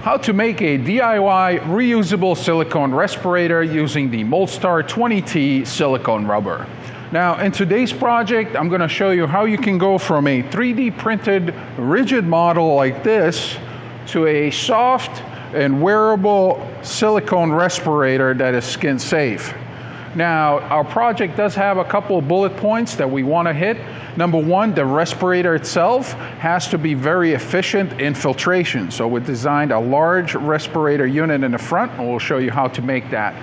How to make a DIY reusable silicone respirator using the Moldstar 20T silicone rubber. Now in today's project, I'm going to show you how you can go from a 3D printed rigid model like this to a soft and wearable silicone respirator that is skin safe. Now, our project does have a couple of bullet points that we want to hit. Number one, the respirator itself has to be very efficient in filtration. So we designed a large respirator unit in the front, and we'll show you how to make that.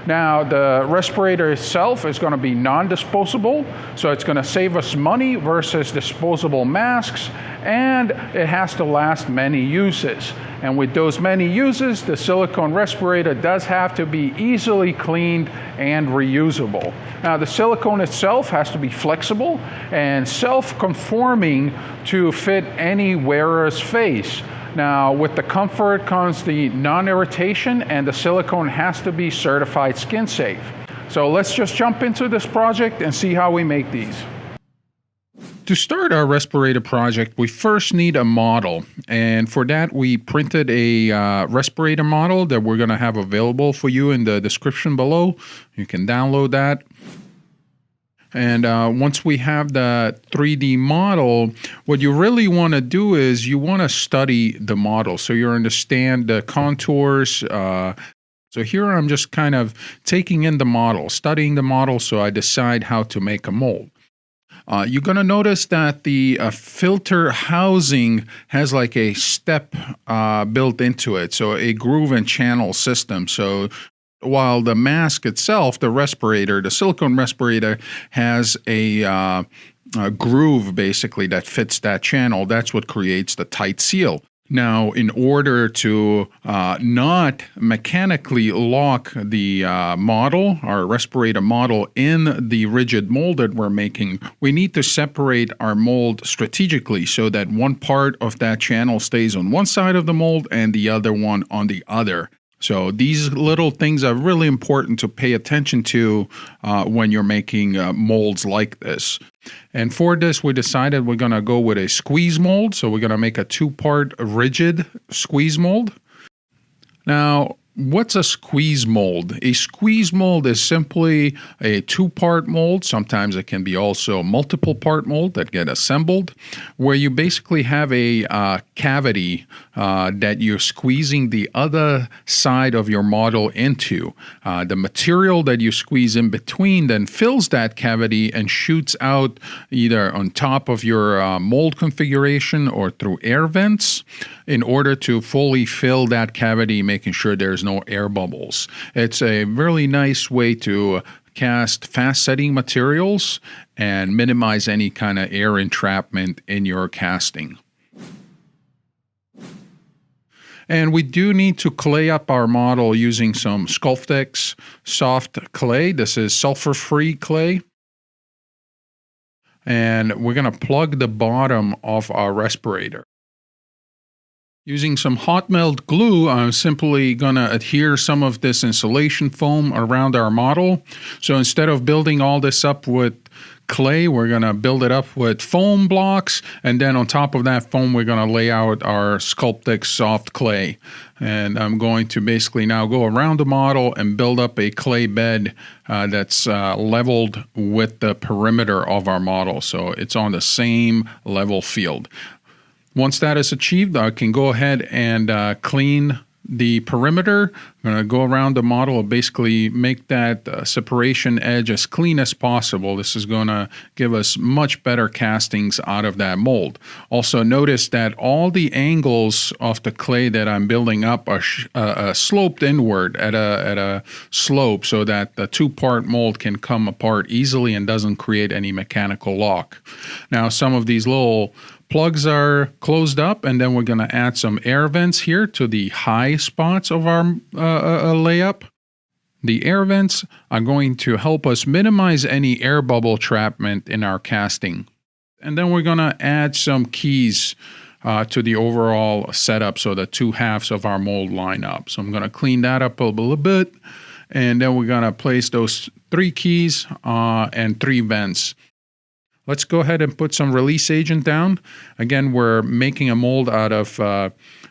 Now, the respirator itself is going to be non-disposable, so it's going to save us money versus disposable masks, and it has to last many uses. And with those many uses, the silicone respirator does have to be easily cleaned and reusable. Now, the silicone itself has to be flexible and self-conforming to fit any wearer's face. Now, with the comfort comes the non-irritation, and the silicone has to be certified skin safe. So let's just jump into this project and see how we make these. To start our respirator project, we first need a model, and for that we printed a respirator model that we're going to have available for you in the description below. You can download that. And once we have the 3D model, what you really want to do is you want to study the model so you understand the contours. So here I'm just kind of taking in the model, studying the model, so I decide how to make a mold. You're going to notice that the filter housing has like a step built into it, so a groove and channel system. So while the mask itself, the respirator, the silicone respirator, has a groove basically that fits that channel, that's what creates the tight seal. Now, in order to not mechanically lock the model, our respirator model, in the rigid mold that we're making, we need to separate our mold strategically so that one part of that channel stays on one side of the mold and the other one on the other. So these little things are really important to pay attention to when you're making molds like this. And for this, we decided we're going to go with a squeeze mold. So we're going to make a two-part rigid squeeze mold. Now, what's a squeeze mold? A squeeze mold is simply a two-part mold. Sometimes it can be also multiple part mold that get assembled, where you basically have a cavity that you're squeezing the other side of your model into. The material that you squeeze in between then fills that cavity and shoots out either on top of your mold configuration or through air vents in order to fully fill that cavity, making sure there's no air bubbles. It's a really nice way to cast fast setting materials and minimize any kind of air entrapment in your casting. And we do need to clay up our model using some Sculptex soft clay. This is sulfur-free clay. And we're going to plug the bottom of our respirator. Using some hot melt glue, I'm simply going to adhere some of this insulation foam around our model. So instead of building all this up with clay, we're going to build it up with foam blocks, and then on top of that foam, we're going to lay out our Sculptex soft clay. And I'm going to basically now go around the model and build up a clay bed that's leveled with the perimeter of our model. So it's on the same level field. Once that is achieved, I can go ahead and clean the perimeter. I'm going to go around the model and basically make that separation edge as clean as possible. This is going to give us much better castings out of that mold. Also notice that all the angles of the clay that I'm building up are sloped inward at a slope so that the two-part mold can come apart easily and doesn't create any mechanical lock. Now, some of these little plugs are closed up, and then we're going to add some air vents here to the high spots of our layup. The air vents are going to help us minimize any air bubble trapment in our casting. And then we're going to add some keys to the overall setup so the two halves of our mold line up. So I'm going to clean that up a little bit, and then we're going to place those 3 keys and 3 vents. Let's go ahead and put some release agent down. Again, we're making a mold out of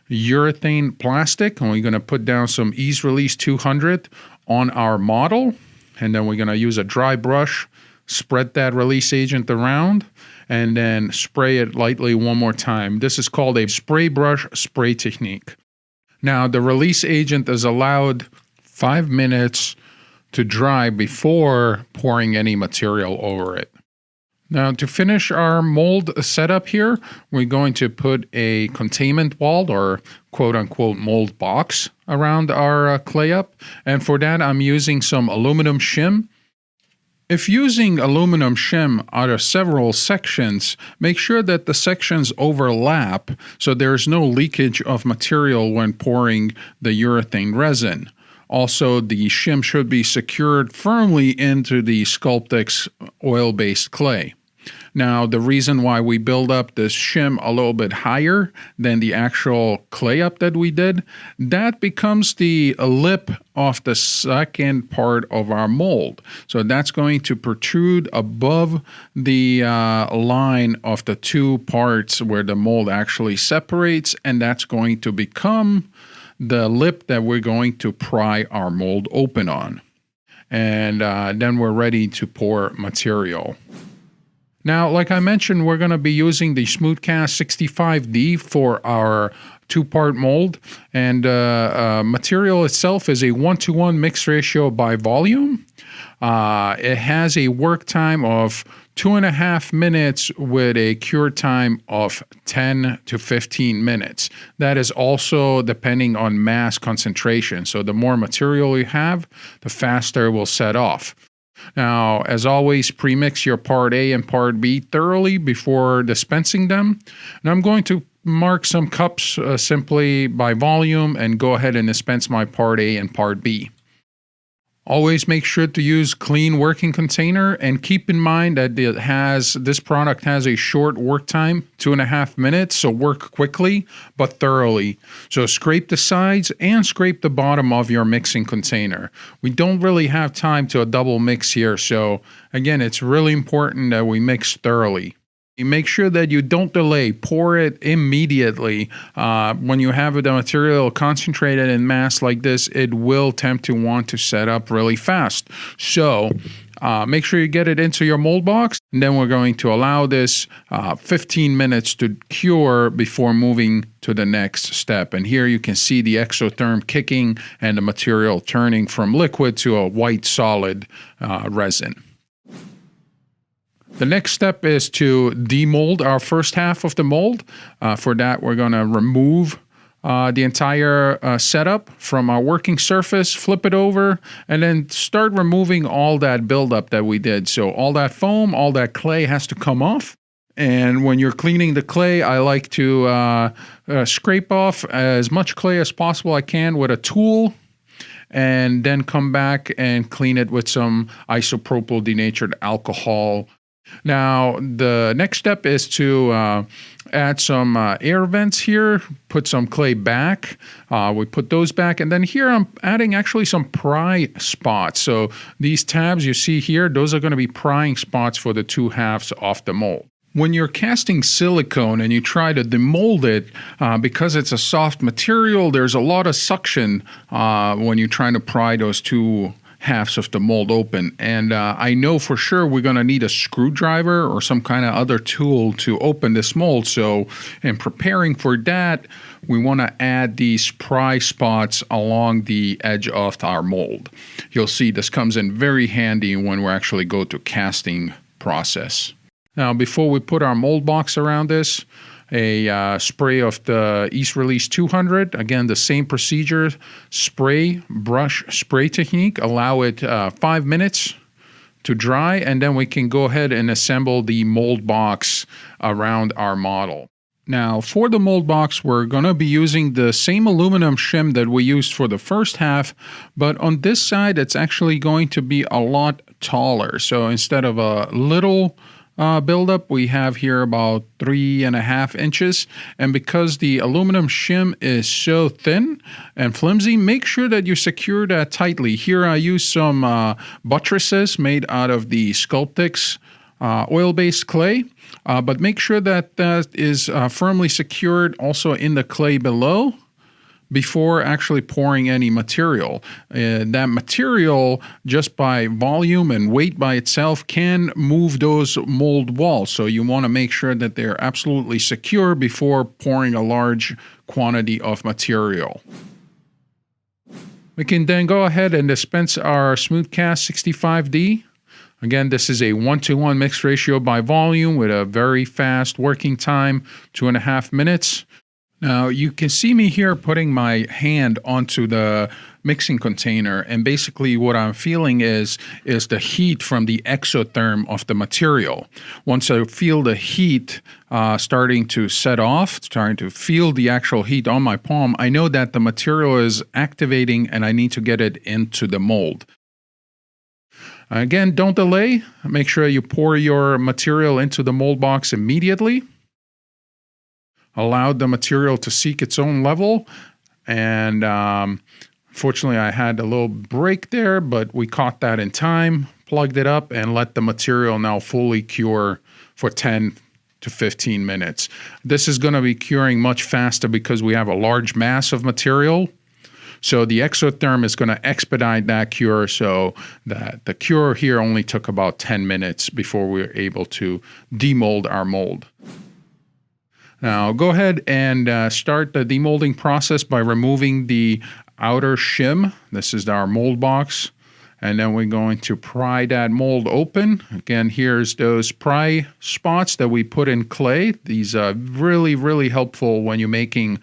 urethane plastic, and we're going to put down some Ease Release 200 on our model. And then we're going to use a dry brush, spread that release agent around, and then spray it lightly one more time. This is called a spray brush spray technique. Now, the release agent is allowed 5 minutes to dry before pouring any material over it. Now, to finish our mold setup here, we're going to put a containment wall or quote-unquote mold box around our clay up. And for that, I'm using some aluminum shim. If using aluminum shim out of several sections, make sure that the sections overlap so there's no leakage of material when pouring the urethane resin. Also, the shim should be secured firmly into the Sculptex oil-based clay. Now, the reason why we build up this shim a little bit higher than the actual clay up that we did, that becomes the lip of the second part of our mold. So that's going to protrude above the line of the two parts where the mold actually separates, and that's going to become the lip that we're going to pry our mold open on. And then we're ready to pour material. Now, like I mentioned, we're going to be using the Smoothcast 65D for our two-part mold. And material itself is a 1-to-1 mix ratio by volume. It has a work time of 2.5 minutes with a cure time of 10 to 15 minutes. That is also depending on mass concentration. So the more material you have, the faster it will set off. Now, as always, premix your part A and part B thoroughly before dispensing them. And I'm going to mark some cups simply by volume and go ahead and dispense my part A and part B. Always make sure to use clean working container, and keep in mind that this product has a short work time, 2.5 minutes, so work quickly but thoroughly. So scrape the sides and scrape the bottom of your mixing container. We don't really have time to a double mix here, so again, it's really important that we mix thoroughly. Make sure that you don't delay. Pour it immediately. When you have the material concentrated in mass like this, it will tend to want to set up really fast. So make sure you get it into your mold box. And then we're going to allow this 15 minutes to cure before moving to the next step. And here you can see the exotherm kicking and the material turning from liquid to a white solid resin. The next step is to demold our first half of the mold. For that, we're going to remove the entire setup from our working surface, flip it over, and then start removing all that buildup that we did. So all that foam, all that clay has to come off. And when you're cleaning the clay, I like to scrape off as much clay as possible I can with a tool, and then come back and clean it with some isopropyl denatured alcohol. Now, the next step is to add some air vents here, put some clay back. We put those back, and then here I'm adding actually some pry spots. So these tabs you see here, those are going to be prying spots for the two halves of the mold. When you're casting silicone and you try to demold it, because it's a soft material, there's a lot of suction when you're trying to pry those two halves of the mold open. And I know for sure we're going to need a screwdriver or some kind of other tool to open this mold. So in preparing for that, we want to add these pry spots along the edge of our mold. You'll see this comes in very handy when we actually go to casting process. Now, before we put our mold box around this, a spray of the Ease Release 200. Again, the same procedure, spray, brush, spray technique. Allow it 5 minutes to dry, and then we can go ahead and assemble the mold box around our model. Now, for the mold box, we're going to be using the same aluminum shim that we used for the first half, but on this side, it's actually going to be a lot taller. So instead of a little buildup, we have here about 3.5 inches. And because the aluminum shim is so thin and flimsy, make sure that you secure that tightly. Here I use some buttresses made out of the Sculptex oil-based clay, but make sure that that is firmly secured also in the clay below before actually pouring any material. That material, just by volume and weight by itself, can move those mold walls. So you want to make sure that they're absolutely secure before pouring a large quantity of material. We can then go ahead and dispense our Smoothcast 65D. Again, this is a 1-to-1 mixed ratio by volume with a very fast working time, 2.5 minutes. Now, you can see me here putting my hand onto the mixing container, and basically what I'm feeling is the heat from the exotherm of the material. Once I feel the heat starting to set off, starting to feel the actual heat on my palm, I know that the material is activating and I need to get it into the mold. Again, don't delay. Make sure you pour your material into the mold box immediately. Allowed the material to seek its own level, and fortunately I had a little break there, but we caught that in time, plugged it up, and let the material now fully cure for 10 to 15 minutes. This is going to be curing much faster because we have a large mass of material, so the exotherm is going to expedite that cure, so that the cure here only took about 10 minutes before we were able to demold our mold. Now, go ahead and start the demolding process by removing the outer shim. This is our mold box. And then we're going to pry that mold open. Again, here's those pry spots that we put in clay. These are really, really helpful when you're making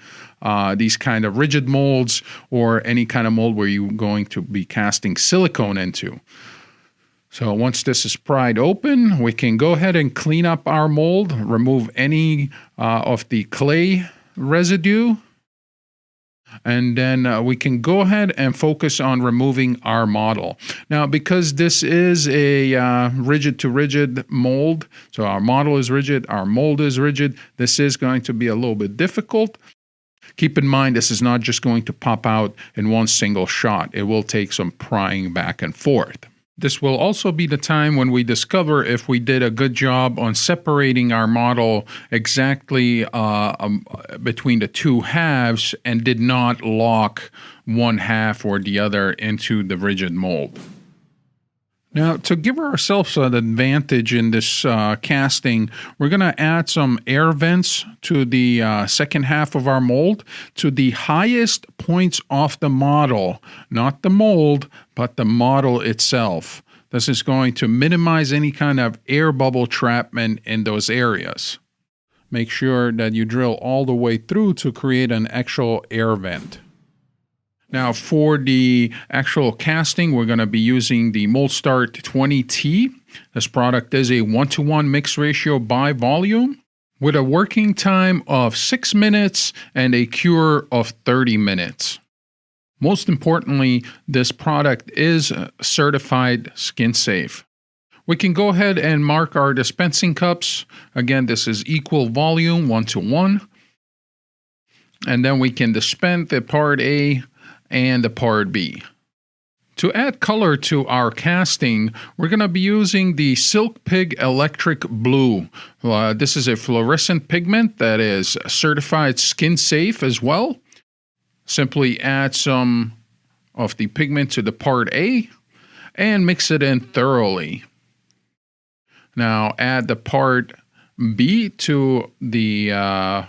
these kind of rigid molds or any kind of mold where you're going to be casting silicone into. So once this is pried open, we can go ahead and clean up our mold, remove any of the clay residue, and then we can go ahead and focus on removing our model. Now, because this is a rigid to rigid mold, so our model is rigid, our mold is rigid, this is going to be a little bit difficult. Keep in mind, this is not just going to pop out in one single shot. It will take some prying back and forth. This will also be the time when we discover if we did a good job on separating our model exactly between the two halves and did not lock one half or the other into the rigid mold. Now, to give ourselves an advantage in this casting, we're going to add some air vents to the second half of our mold to the highest points of the model, not the mold, but the model itself. This is going to minimize any kind of air bubble trapment in those areas. Make sure that you drill all the way through to create an actual air vent. Now, for the actual casting, we're going to be using the MoldStart 20T. This product is a 1-to-1 mix ratio by volume with a working time of 6 minutes and a cure of 30 minutes. Most importantly, this product is certified skin safe. We can go ahead and mark our dispensing cups. Again, this is equal volume, 1-to-1. And then we can dispense the part A and the part B. To add color to our casting, we're going to be using the Silk Pig Electric Blue. This is a fluorescent pigment that is certified skin safe as well. Simply add some of the pigment to the part A and mix it in thoroughly. Now add the part B to the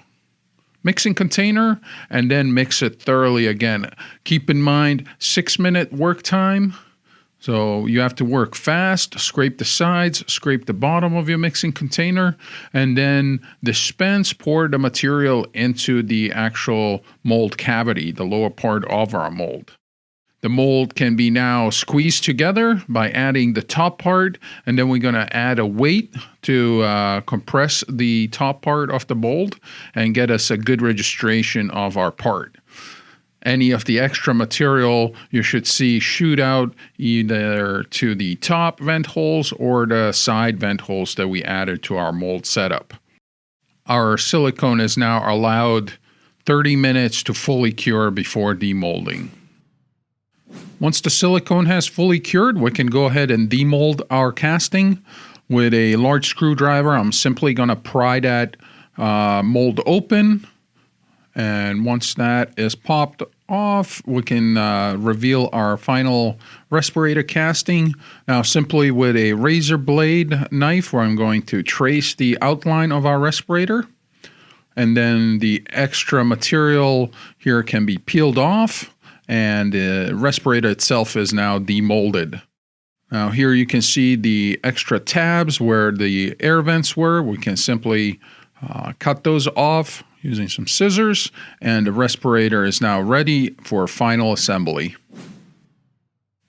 mixing container and then mix it thoroughly again. Keep in mind 6-minute work time. So you have to work fast, scrape the sides, scrape the bottom of your mixing container, and then dispense, pour the material into the actual mold cavity, the lower part of our mold. The mold can be now squeezed together by adding the top part, and then we're going to add a weight to compress the top part of the mold and get us a good registration of our part. Any of the extra material you should see shoot out either to the top vent holes or the side vent holes that we added to our mold setup. Our silicone is now allowed 30 minutes to fully cure before demolding. Once the silicone has fully cured, we can go ahead and demold our casting. With a large screwdriver, I'm simply going to pry that mold open. And once that is popped off, we can reveal our final respirator casting. Now, simply with a razor blade knife, where I'm going to trace the outline of our respirator. And then the extra material here can be peeled off, and the respirator itself is now demolded. Now here you can see the extra tabs where the air vents were. We can simply cut those off using some scissors, and the respirator is now ready for final assembly.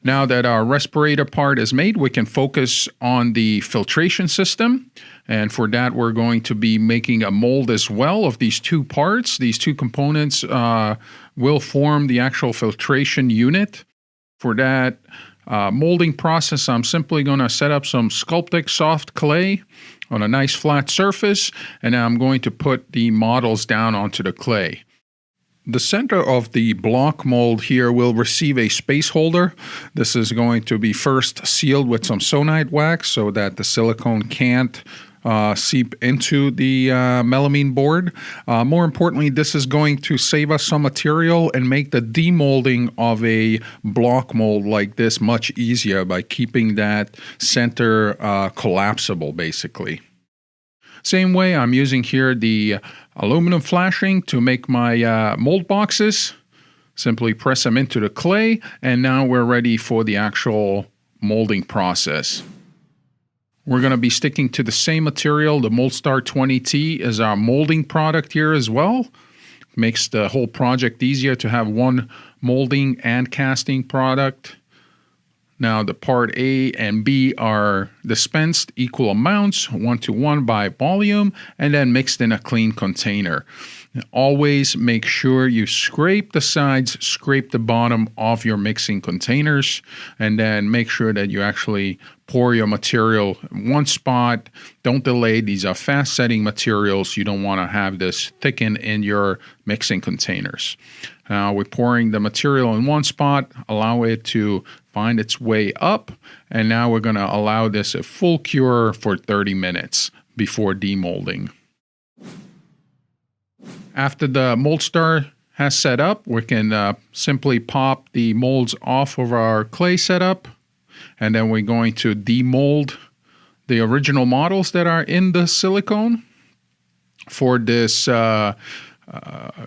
Now that our respirator part is made, we can focus on the filtration system. And for that, we're going to be making a mold as well of these two parts. These two components will form the actual filtration unit. For that molding process, I'm simply going to set up some Sculptek soft clay on a nice flat surface, and now I'm going to put the models down onto the clay. The center of the block mold here will receive a space holder. This is going to be first sealed with some sonite wax so that the silicone can't seep into the melamine board. More importantly, this is going to save us some material and make the demolding of a block mold like this much easier by keeping that center collapsible, basically. Same way, I'm using here the aluminum flashing to make my mold boxes. Simply press them into the clay, and now we're ready for the actual molding process. We're going to be sticking to the same material. The Moldstar 20T is our molding product here as well. Makes the whole project easier to have one molding and casting product. Now the part A and B are dispensed equal amounts, 1:1 by volume, and then mixed in a clean container. Always make sure you scrape the sides, scrape the bottom of your mixing containers, and then make sure that you actually pour your material in one spot. Don't delay. These are fast setting materials. You don't want to have this thicken in your mixing containers. Now we're pouring the material in one spot, allow it to find its way up, and now we're going to allow this a full cure for 30 minutes before demolding. After the Moldstar has set up, we can simply pop the molds off of our clay setup, and then we're going to demold the original models that are in the silicone. For this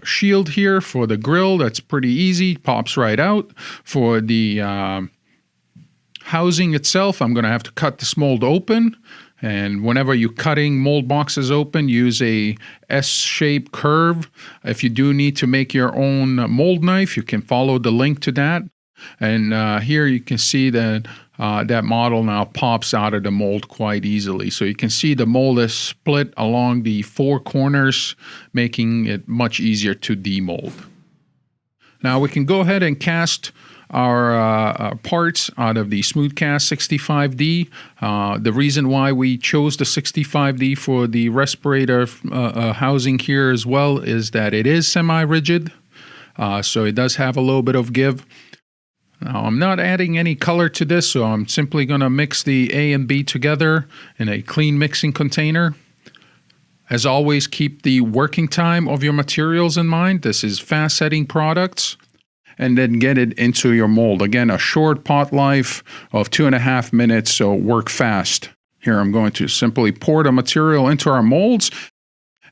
shield here, for the grill, that's pretty easy, pops right out. For the housing itself, I'm going to have to cut this mold open. And whenever you're cutting mold boxes open, use a S-shaped curve. If you do need to make your own mold knife, you can follow the link to that. And here you can see that that model now pops out of the mold quite easily. So you can see the mold is split along the four corners, making it much easier to demold. Now we can go ahead and cast our parts out of the Smoothcast 65D. The reason why we chose the 65D for the respirator housing here as well is that it is semi-rigid, so it does have a little bit of give. Now I'm not adding any color to this, so I'm simply going to mix the A and B together in a clean mixing container. As always, keep the working time of your materials in mind. This is fast setting products. And then get it into your mold. Again, a short pot life of 2.5 minutes, so work fast. Here I'm going to simply pour the material into our molds,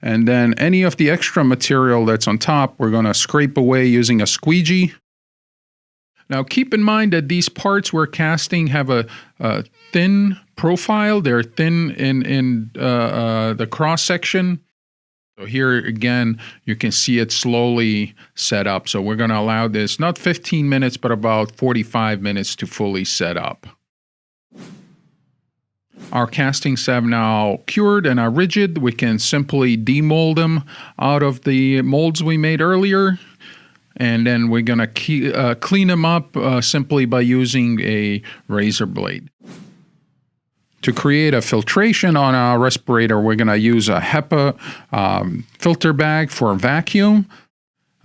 and then any of the extra material that's on top, we're going to scrape away using a squeegee. Now keep in mind that these parts we're casting have a thin profile. They're thin in the cross section. So here again, you can see it slowly set up. So we're going to allow this not 15 minutes, but about 45 minutes to fully set up. Our castings have now cured and are rigid. We can simply demold them out of the molds we made earlier. And then we're going to clean them up simply by using a razor blade. To create a filtration on our respirator, we're going to use a HEPA filter bag for vacuum.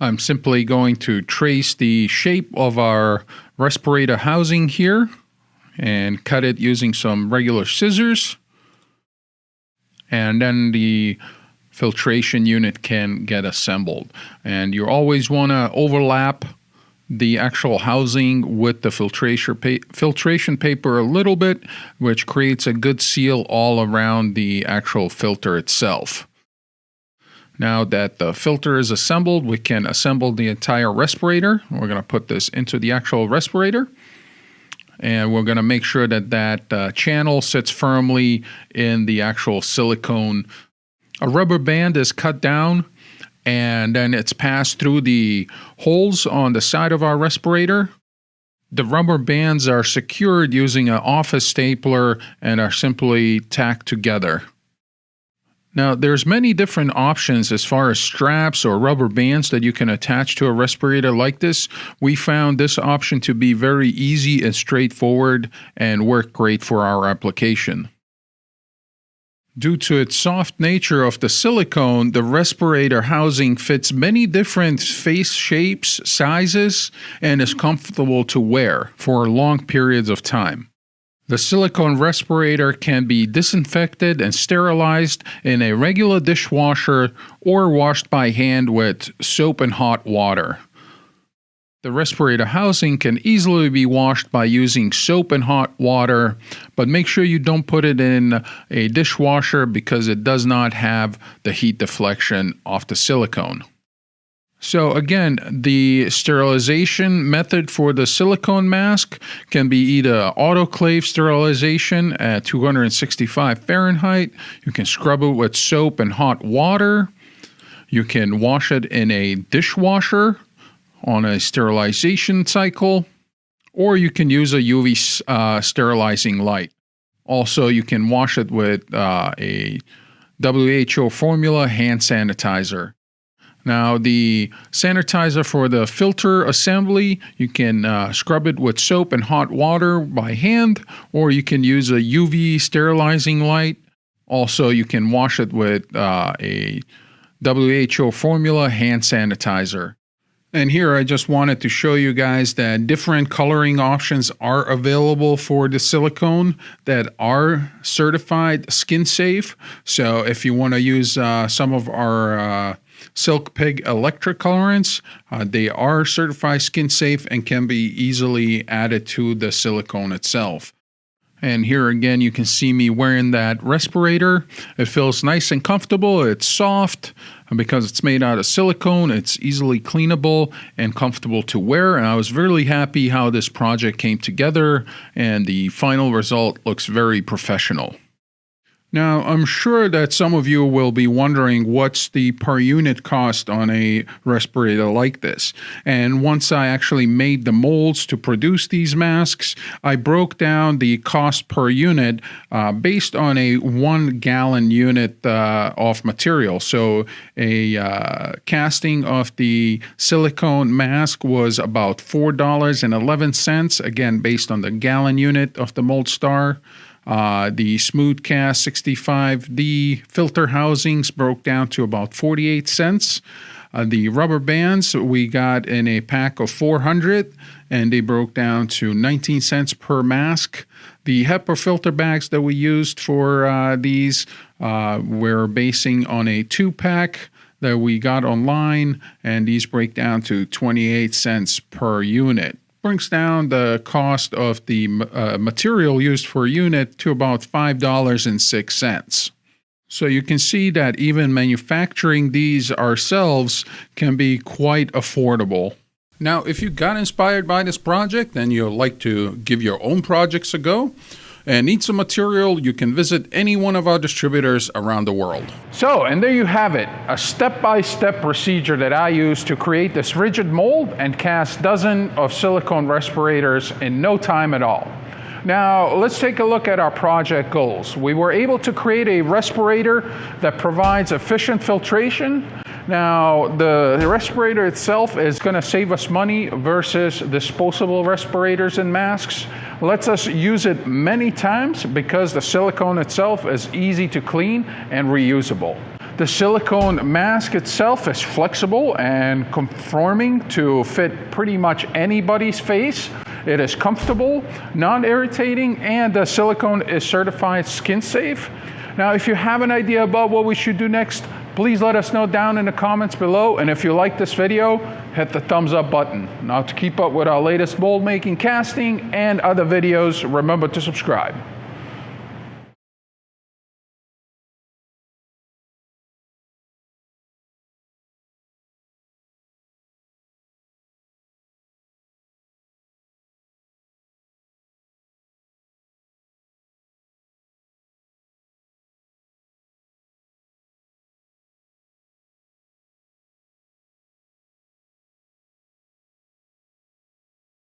I'm simply going to trace the shape of our respirator housing here and cut it using some regular scissors. and then the filtration unit can get assembled. And you always want to overlap the actual housing with the filtration paper a little bit, which creates a good seal all around the actual filter itself. Now that the filter is assembled, we can assemble the entire respirator. We're going to put this into the actual respirator, and we're going to make sure that that channel sits firmly in the actual silicone. A rubber band is cut down, and then it's passed through the holes on the side of our respirator. The rubber bands are secured using an office stapler and are simply tacked together. Now, there's many different options as far as straps or rubber bands that you can attach to a respirator like this. We found this option to be very easy and straightforward and work great for our application. Due to its soft nature of the silicone, the respirator housing fits many different face shapes, sizes, and is comfortable to wear for long periods of time. The silicone respirator can be disinfected and sterilized in a regular dishwasher or washed by hand with soap and hot water. The respirator housing can easily be washed by using soap and hot water, but make sure you don't put it in a dishwasher because it does not have the heat deflection of the silicone. So again, the sterilization method for the silicone mask can be either autoclave sterilization at 265 Fahrenheit. You can scrub it with soap and hot water. You can wash it in a dishwasher on a sterilization cycle, or you can use a UV sterilizing light. Also, you can wash it with a WHO formula hand sanitizer. Now, the sanitizer for the filter assembly, you can scrub it with soap and hot water by hand, or you can use a UV sterilizing light. Also, you can wash it with a WHO formula hand sanitizer. And here I just wanted to show you guys that different coloring options are available for the silicone that are certified skin safe. So if you want to use some of our Silk Pig electric colorants, they are certified skin safe and can be easily added to the silicone itself. And here again, you can see me wearing that respirator. It feels nice and comfortable. It's soft, and because it's made out of silicone, it's easily cleanable and comfortable to wear. And I was really happy how this project came together, and the final result looks very professional. Now, I'm sure that some of you will be wondering what's the per unit cost on a respirator like this. And once I actually made the molds to produce these masks, I broke down the cost per unit based on a 1 gallon unit of material. So a casting of the silicone mask was about $4.11, again, based on the gallon unit of the mold star. The smooth cast 65D filter housings broke down to about 48 cents. The rubber bands we got in a pack of 400, and they broke down to 19 cents per mask. The HEPA filter bags that we used for these we're basing on a 2-pack that we got online, and these break down to 28 cents per unit. Brings down the cost of the material used for a unit to about $5.06. So you can see that even manufacturing these ourselves can be quite affordable. Now, if you got inspired by this project and you'd like to give your own projects a go and need some material, you can visit any one of our distributors around the world. So, and there you have it, a step-by-step procedure that I use to create this rigid mold and cast dozens of silicone respirators in no time at all. Now, let's take a look at our project goals. We were able to create a respirator that provides efficient filtration. Now, the respirator itself is going to save us money versus disposable respirators and masks. Lets us use it many times because the silicone itself is easy to clean and reusable. The silicone mask itself is flexible and conforming to fit pretty much anybody's face. It is comfortable, non-irritating, and the silicone is certified skin safe. Now, if you have an idea about what we should do next, please let us know down in the comments below. And if you like this video, hit the thumbs up button. Now, to keep up with our latest mold making, casting, and other videos, remember to subscribe.